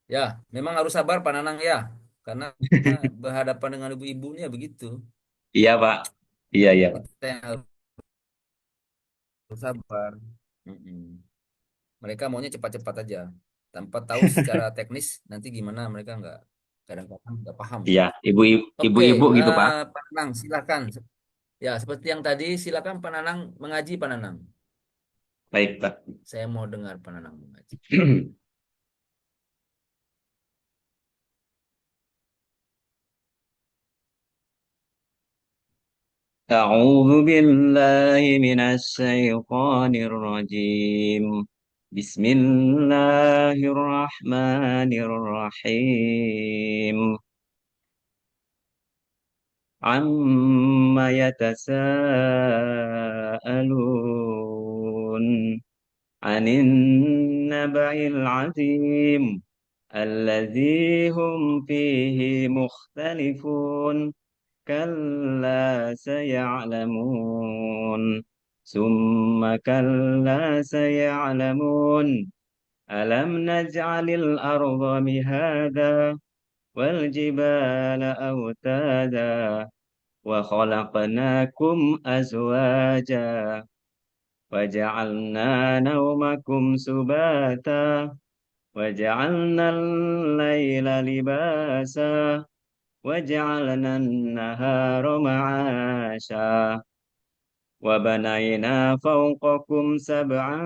Ya, memang harus sabar Pak Nanang ya, karena berhadapan dengan ibu-ibunya begitu. Iya, Pak. Iya, iya, Pak. Kita yang harus sabar. Mm-mm. Mereka maunya cepat-cepat aja, tanpa tahu secara teknis nanti gimana mereka nggak kadang-kadang nggak paham. Iya, Oke, ibu-ibu gitu, Pak. Pak Nanang silakan. Ya, seperti yang tadi silakan Pak Nanang mengaji Pak Nanang. Baik, Pak. Saya mau dengar Pak Nanang mengaji. أعوذ بالله من الشيطان الرجيم. بسم الله الرحمن الرحيم. عما يتساءلون عن النبأ العظيم الذي هم فيه مختلفون. كلا سيعلمون ثم كلا سيعلمون ألم نجعل الأرض مهادا والجبال أوتادا وخلقناكم أزواجا وجعلنا نومكم سباتا وجعلنا الليل لباسا وجعلنا النهار معاشا وبنينا فوقكم سبعا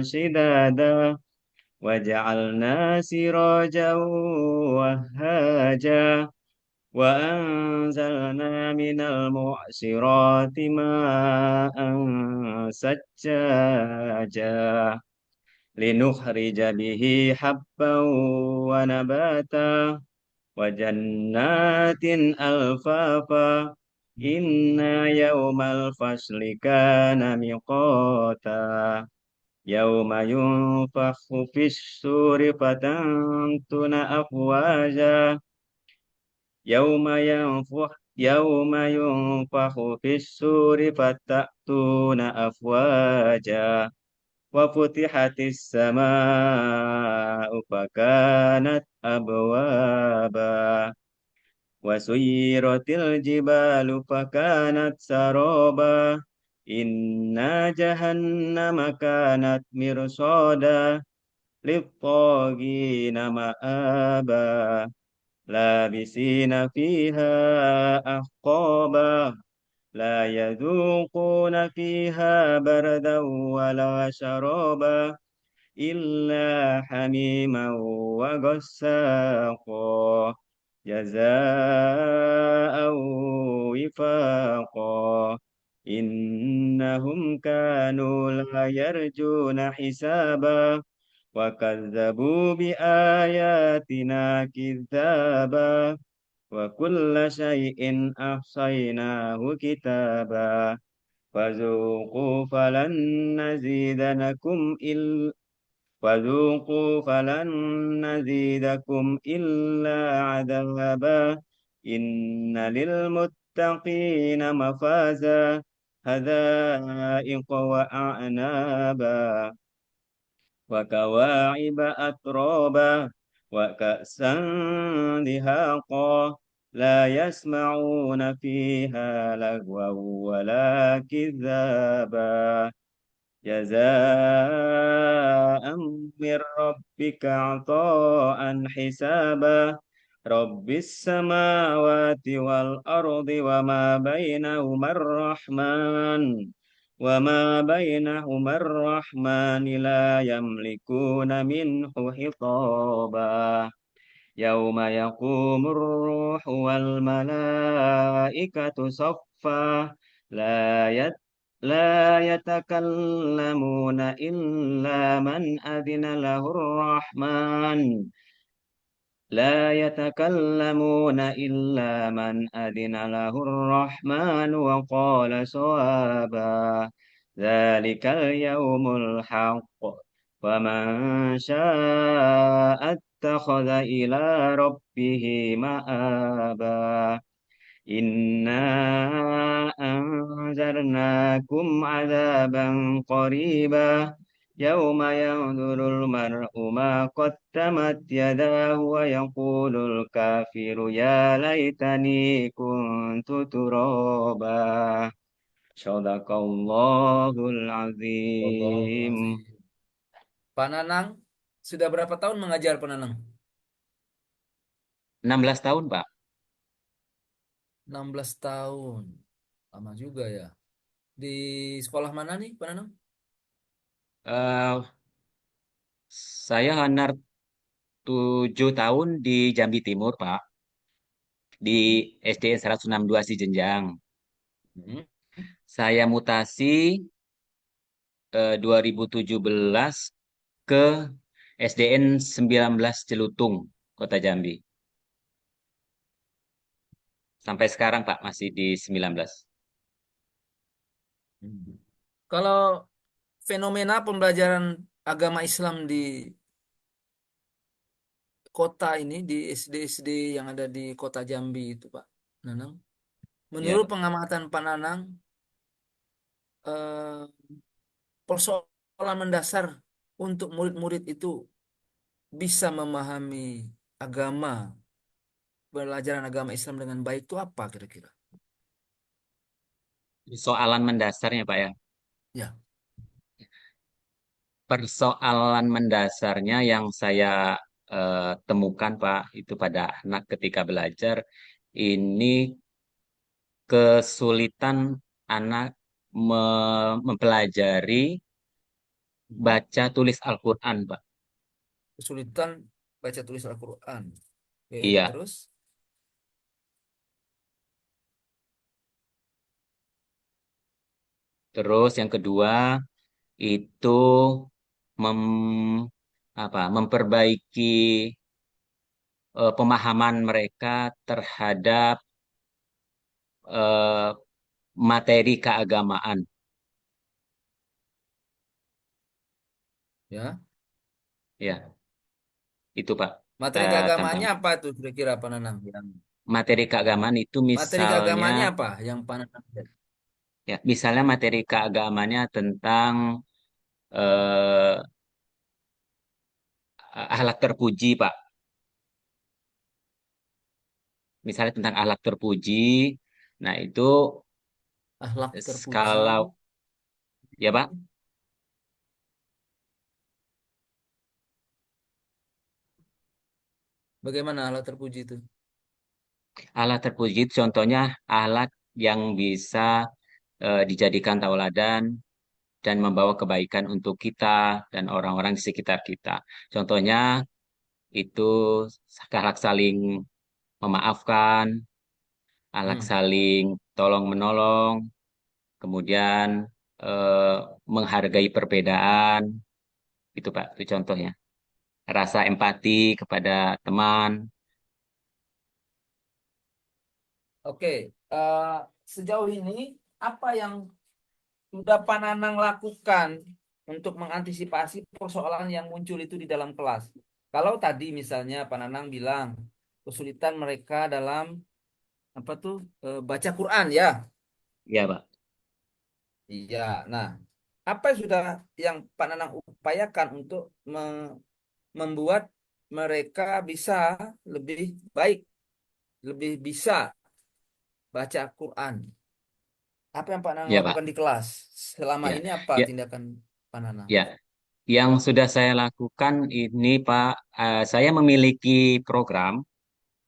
شدادا وجعلنا سراجا وهاجا وأنزلنا من المعصرات ماء سجاجا لنخرج به حبا ونباتا وجنات ألفافا إن يوم الفصل كان ميقاتا يوم ينفخ في السور فتنتن أفواجا يوم ينفخ في السور فتأتون أفواجا وفتحت السماء فكانت أبوابا وسيرت الجبال فكانت سرابا إنا جهنم كانت مرصادا للطاغين مآبا لابسين فيها أحقابا لا يذوقون فيها بردا ولا شرابا إلا حميما وغساقا جزاء وفاقا إنهم كانوا لا يرجون حسابا وكذبوا بآياتنا كذابا وكل شيء أحصيناه كتابا فذوقوا فلن نزيدنكم إلا فذوقوا فلن نزيدكم إلا عذابا إن للمتقين مفازا حدائق وأعنابا وكواعب أترابا وكأسا دهاقا لا يسمعون فيها لغوا ولا كذابا جزاء من ربك عطاء حسابا رب السماوات والأرض وما بينهما الرحمن لا يملكون منه خطابا يوم يقوم الروح والملائكة صفا لا يت لا يتكلمون إلا من أذن له الرحمن لا يتكلمون إلا من أذن له الرحمن وقال صوابا ذلك اليوم الحق فمن شاء اتخذ إلى ربه مآبا إنا أنذرناكم عذابا قريبا يوم ينظر المرء ما قدمت يداه ويقول الكافر يا ليتني كنت ترابا صدق الله العظيم. Astagfirullahaladzim. Pak Nanang, sudah berapa tahun mengajar Pak Nanang? 16 tahun, Pak. 16 tahun. Lama juga ya. Di sekolah mana nih Pak Nanang? Eh, saya honar 7 tahun di Jambi Timur, Pak. Di SDN 162 Jenjang. Hmm. Saya mutasi 2017 ke SDN 19 Celutung, Kota Jambi. Sampai sekarang, Pak, masih di 19. Hmm. Kalau fenomena pembelajaran agama Islam di kota ini, di SD-SD yang ada di kota Jambi itu Pak Nanang, Ya, menurut pengamatan Pak Nanang, eh, persoalan mendasar untuk murid-murid itu bisa memahami agama, pelajaran agama Islam dengan baik itu apa kira-kira? soalan mendasarnya, Pak ya. Ya. Persoalan mendasarnya yang saya temukan, Pak, itu pada anak ketika belajar, ini kesulitan anak mempelajari Mhm. baca tulis Al-Quran, Pak. Kesulitan baca tulis Al-Quran. Oke, Iya. terus Terus yang kedua itu mem, memperbaiki pemahaman mereka terhadap eh, materi keagamaan. ya, Ya, itu Pak. materi keagamaannya Tantangan. apa tuh kira-kira Pak Nanang? Materi keagamaan itu Materi misalnya, keagamaannya apa yang Pak Nanang lihat? ya, misalnya materi keagamaannya tentang eh, akhlak terpuji, Pak. Misalnya tentang akhlak terpuji. Nah, itu Akhlak terpuji. kalau, ya Pak, Bagaimana akhlak terpuji itu? akhlak terpuji itu contohnya akhlak yang bisa dijadikan tauladan dan membawa kebaikan untuk kita dan orang-orang di sekitar kita. Contohnya itu akhlak saling memaafkan, akhlak Hmm. saling tolong menolong, kemudian eh, menghargai perbedaan, itu Pak, itu contohnya. Rasa empati kepada teman. Oke, eh, sejauh ini apa yang sudah Pak Nanang lakukan untuk mengantisipasi persoalan yang muncul itu di dalam kelas? Kalau tadi misalnya Pak Nanang bilang kesulitan mereka dalam apa tuh baca Quran ya. Ya Pak. Iya. Nah, apa yang sudah yang Pak Nanang upayakan untuk membuat mereka bisa lebih baik, lebih bisa baca Quran? Apa yang Pak Nanang Ya Pak. lakukan di kelas? Selama Ya. ini apa Ya, tindakan Pak Nanang? ya. Yang sudah saya lakukan ini Pak, saya memiliki program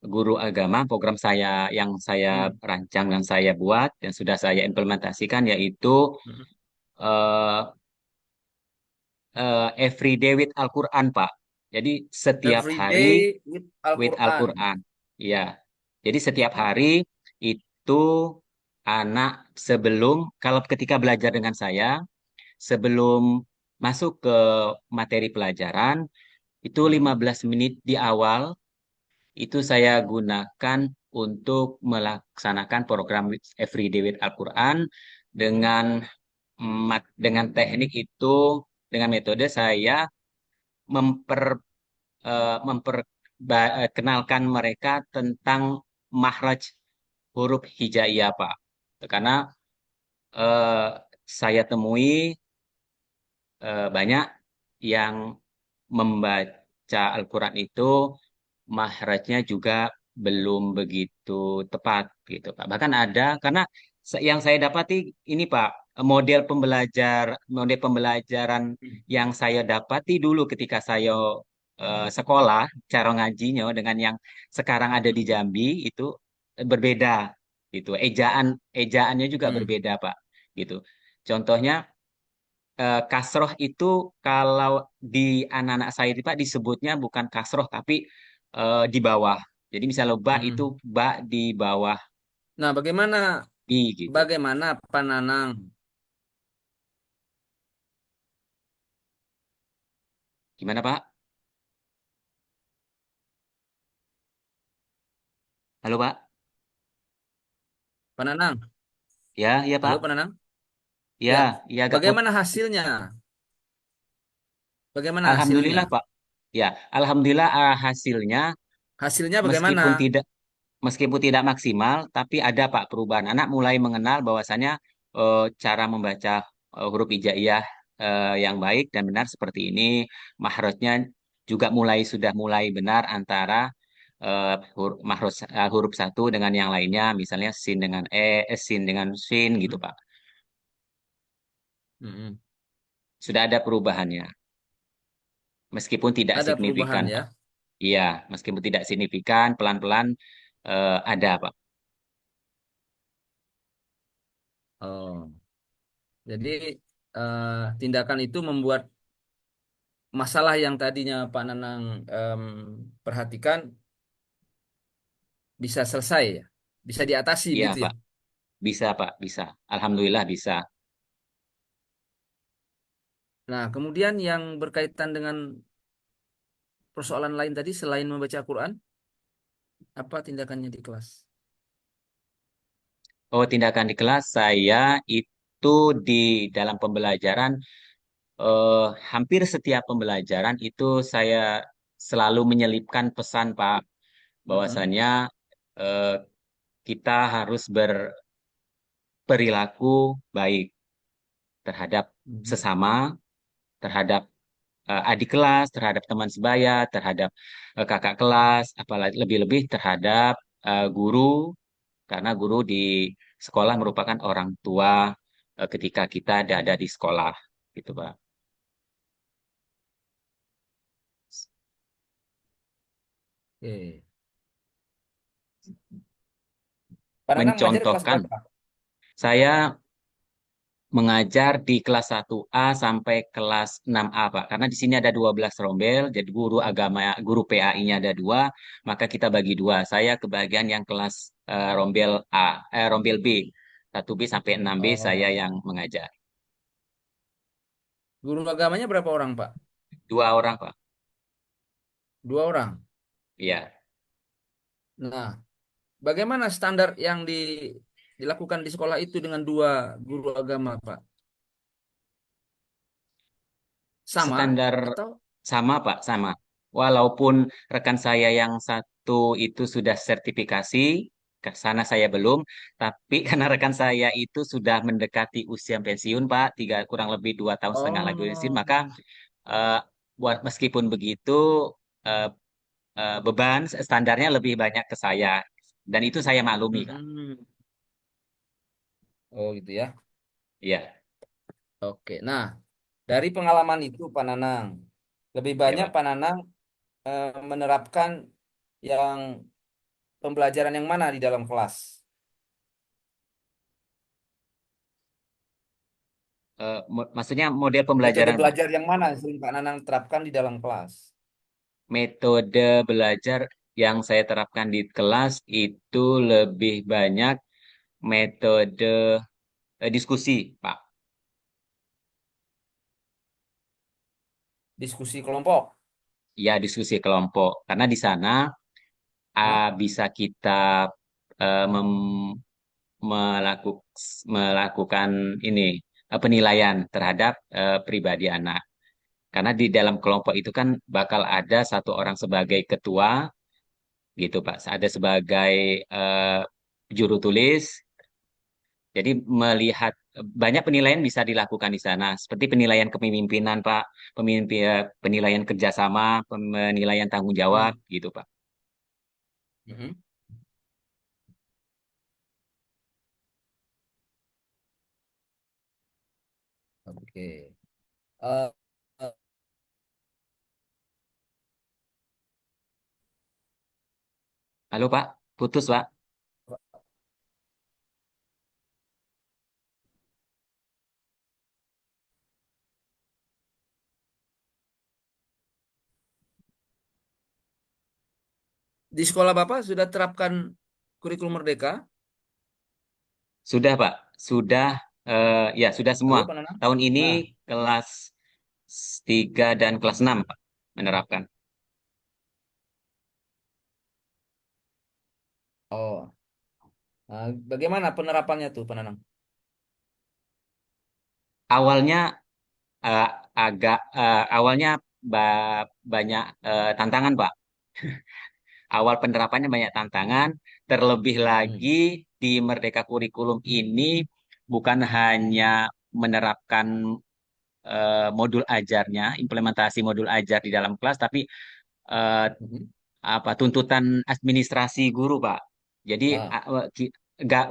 guru agama, program saya yang saya Hmm. rancang dan saya buat dan sudah saya implementasikan yaitu Hmm. eh, Everyday with Al-Quran, Pak. Jadi setiap Every hari day with with Al-Quran. Al-Quran. Ya. Jadi setiap hari itu anak sebelum, kalau ketika belajar dengan saya, sebelum masuk ke materi pelajaran, itu Hmm. 15 menit di awal, itu saya gunakan untuk melaksanakan program Everyday with Al-Quran Hmm. dengan dengan teknik itu, dengan metode saya memper memperkenalkan mereka tentang mahraj huruf hijaiyah, Pak. Karena eh, saya temui banyak yang membaca Al-Quran itu mahrajnya juga belum begitu tepat gitu Pak. Bahkan ada karena yang saya dapati ini Pak, model pembelajaran yang saya dapati dulu ketika saya sekolah cara ngajinya dengan yang sekarang ada di Jambi itu berbeda gitu. Ejaannya juga Hmm. berbeda Pak gitu. Contohnya kasroh itu kalau di anak-anak saya itu Pak disebutnya bukan kasroh tapi di bawah. Jadi misalnya ba itu Mm-mm. ba di bawah Nah, bagaimana i gitu. bagaimana Pananang, Gimana Pak? Halo Pak? Pananang, Ya, iya halo Pak. Pananang, Ya, ya, ya agak bagaimana hasilnya? Bagaimana Alhamdulillah hasilnya? Pak. Ya, alhamdulillah hasilnya Hasilnya bagaimana? meskipun tidak meskipun tidak maksimal, tapi ada Pak perubahan. Anak mulai mengenal bahwasannya cara membaca huruf hijaiyah yang baik dan benar seperti ini. Mahrajnya juga sudah mulai benar antara huruf satu dengan yang lainnya, misalnya sin dengan sin dengan sin gitu Pak. Mm-mm. Sudah ada perubahannya, meskipun tidak Ada signifikan perubahan Pak. ya. Iya, meskipun tidak signifikan, pelan-pelan ada Pak. Oh, jadi tindakan itu membuat masalah yang tadinya Pak Nanang em, perhatikan bisa selesai ya, bisa diatasi Iya gitu ya. Pak, bisa Pak, bisa. Alhamdulillah bisa. Nah, kemudian yang berkaitan dengan persoalan lain tadi selain membaca Quran, apa tindakannya di kelas? Oh, tindakan di kelas saya itu di dalam pembelajaran, eh, hampir setiap pembelajaran itu saya selalu menyelipkan pesan, Pak, Mm-mm. bahwasannya eh, kita harus berperilaku baik terhadap Mhm. sesama, terhadap adik kelas, terhadap teman sebaya, terhadap kakak kelas, apalagi lebih-lebih terhadap guru, karena guru di sekolah merupakan orang tua ketika kita ada di sekolah, gitu, Pak. Oke. Pak Nanang ngajar kelas Mencontohkan, berapa? saya mengajar di kelas 1A sampai kelas 6A, Pak. Karena di sini ada 12 rombel, jadi guru agama, guru PAI-nya ada dua, maka kita bagi dua. Saya kebagian yang kelas rombel B. 1B sampai 6B saya Oh, yang mengajar. guru agamanya berapa orang, Pak? Dua orang, Pak. Dua orang. Iya. Nah, bagaimana standar yang dilakukan di sekolah itu dengan dua guru agama, Pak? Sama Standar atau? sama, Pak, sama. Walaupun rekan saya yang satu itu sudah sertifikasi, ke sana saya belum, tapi karena rekan saya itu sudah mendekati usia pensiun, Pak, kurang lebih 2 tahun setengah lagi pensiun, Oh, maka eh, buat meskipun begitu eh, beban standarnya lebih banyak ke saya, dan itu saya maklumi, Kak. mm-mm. Oh gitu ya. Iya, Oke. Nah, dari pengalaman itu, Pak Nanang, lebih iya, banyak Pak. Pak Nanang menerapkan yang pembelajaran yang mana di dalam kelas? Maksudnya model Metode pembelajaran, Pak. belajar yang mana yang sering Pak Nanang terapkan di dalam kelas? Metode belajar yang saya terapkan di kelas itu lebih banyak metode diskusi, Pak. Diskusi kelompok. Ya, diskusi kelompok. Karena di sana Hah? bisa kita eh, mem- melakukan ini penilaian terhadap pribadi anak. Karena di dalam kelompok itu kan bakal ada satu orang sebagai ketua, gitu, Pak. Ada sebagai juru tulis. Jadi melihat banyak penilaian bisa dilakukan di sana, seperti penilaian kepemimpinan, Pak, penilaian kerjasama, penilaian tanggung jawab, Hmm. gitu, Pak. Mhm. Oke. Eh, eh, Halo, Pak, putus, Pak. di sekolah Bapak sudah terapkan kurikulum Merdeka? Sudah, Pak, sudah, ya sudah semua. Halo, Pak Nanang? Tahun ini Nah, kelas 3 dan kelas 6, Pak, menerapkan. oh, nah, bagaimana penerapannya tuh, Pak Nanang? Awalnya eh, awalnya banyak tantangan, Pak. Awal penerapannya banyak tantangan, terlebih Hmm. lagi di Merdeka Kurikulum ini bukan hanya menerapkan modul ajarnya, implementasi modul ajar di dalam kelas, tapi eh, Mhm. apa tuntutan administrasi guru, Pak. Jadi Ah,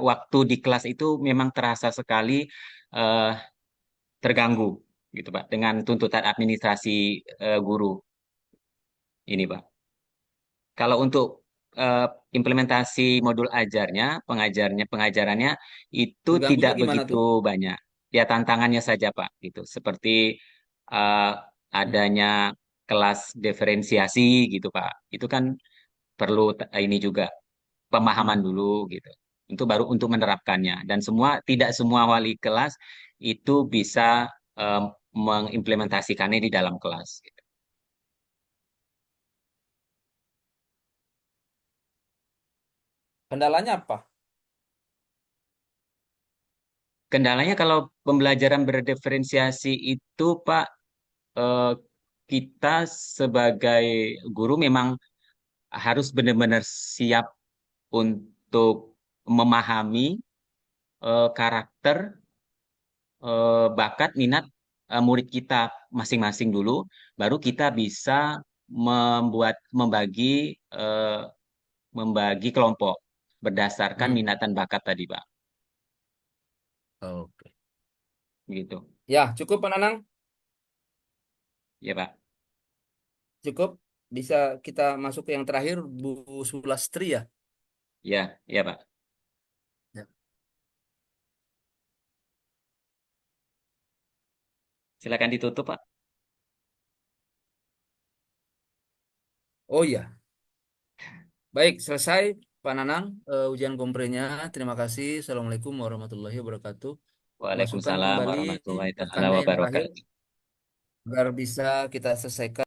waktu di kelas itu memang terasa sekali eh, terganggu, gitu, Pak, dengan tuntutan administrasi guru ini, Pak. Kalau untuk eh, implementasi modul ajarnya, pengajarannya itu tidak terganggunya gimana begitu tuh? banyak. Ya tantangannya saja, Pak, gitu. Seperti eh, Hmm. adanya kelas diferensiasi gitu, Pak. Itu kan perlu ini juga pemahaman dulu gitu. Untuk menerapkannya dan tidak semua wali kelas itu bisa eh, mengimplementasikannya di dalam kelas. Kendalanya apa? Kendalanya kalau pembelajaran berdiferensiasi itu, Pak, eh, kita sebagai guru memang harus benar-benar siap untuk memahami karakter, bakat, minat murid kita masing-masing dulu, baru kita bisa membagi eh, membagi kelompok berdasarkan Hmm. minat dan bakat tadi, Pak. Oke. Gitu. Ya, cukup Pak Nanang. Ya, Pak. Cukup. Bisa kita masuk ke yang terakhir, Bu Sulastri ya. Ya, ya, Pak. Ya. Silakan ditutup, Pak. Oh iya, baik selesai Pak Nanang ujian komprehnya. Terima kasih. Assalamualaikum warahmatullahi wabarakatuh. Masukkan Waalaikumsalam kembali warahmatullahi taala rekannya yang terakhir wabarakatuh. agar bisa kita selesaikan.